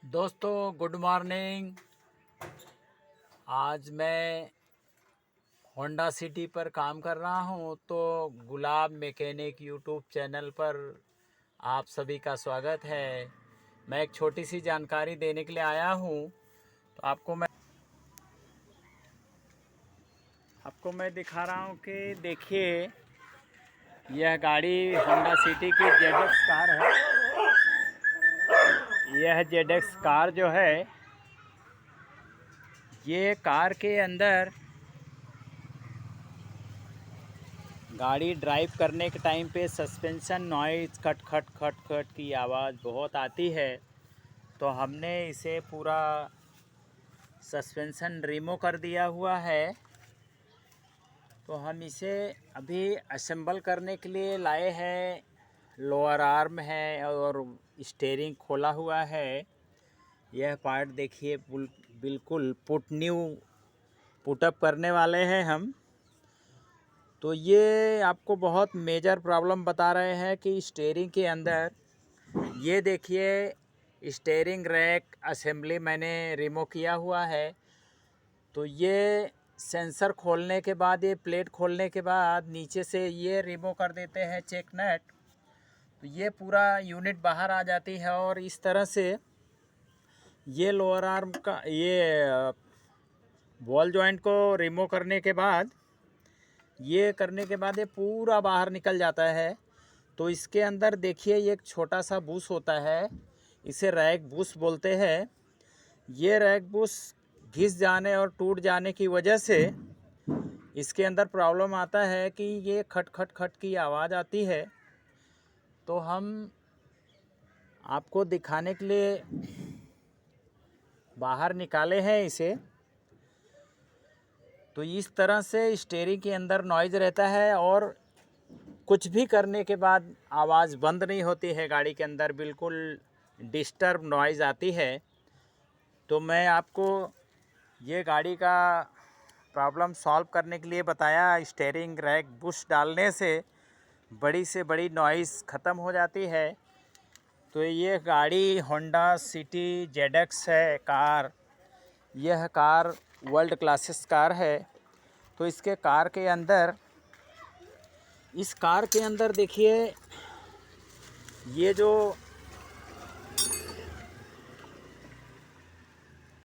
दोस्तों good morning. आज मैं होंडा सिटी पर काम कर रहा हूं, तो गुलाब मैकेनिक यूट्यूब चैनल पर आप सभी का स्वागत है। मैं एक छोटी सी जानकारी देने के लिए आया हूं। तो आपको मैं दिखा रहा हूं कि देखिए, यह गाड़ी होंडा सिटी की जेडएक्स कार है। यह जेडएक्स कार जो है, ये कार के अंदर गाड़ी ड्राइव करने के टाइम पे सस्पेंशन नॉइज़ खट खट खट खट की आवाज़ बहुत आती है। तो हमने इसे पूरा सस्पेंशन रिमूव कर दिया हुआ है। तो हम इसे अभी असेंबल करने के लिए लाए हैं। लोअर आर्म है और स्टीयरिंग खोला हुआ है। यह पार्ट देखिए, बिल्कुल पुटअप करने वाले हैं हम। तो ये आपको बहुत मेजर प्रॉब्लम बता रहे हैं कि स्टीयरिंग के अंदर ये देखिए, स्टीयरिंग रैक असेंबली मैंने रिमूव किया हुआ है। तो ये सेंसर खोलने के बाद, ये प्लेट खोलने के बाद नीचे से ये रिमूव कर देते हैं चेक नट। तो ये पूरा यूनिट बाहर आ जाती है और इस तरह से ये लोअर आर्म का ये बॉल जॉइंट को रिमूव करने के बाद, ये पूरा बाहर निकल जाता है। तो इसके अंदर देखिए, ये एक छोटा सा बुश होता है, इसे रैक बुश बोलते हैं। ये रैक बुश घिस जाने और टूट जाने की वजह से इसके अंदर प्रॉब्लम आता है कि ये खट खट खट की आवाज़ आती है। तो हम आपको दिखाने के लिए बाहर निकाले हैं इसे। तो इस तरह से स्टीयरिंग के अंदर नॉइज़ रहता है और कुछ भी करने के बाद आवाज़ बंद नहीं होती है। गाड़ी के अंदर बिल्कुल डिस्टर्ब नॉइज़ आती है। तो मैं आपको ये गाड़ी का प्रॉब्लम सॉल्व करने के लिए बताया। स्टीयरिंग रैक बुश डालने से बड़ी से बड़ी नॉइज़ ख़त्म हो जाती है। तो ये गाड़ी होंडा सिटी जेडएक्स है कार। यह कार वर्ल्ड क्लासेस कार है। तो इस कार के अंदर देखिए, ये जो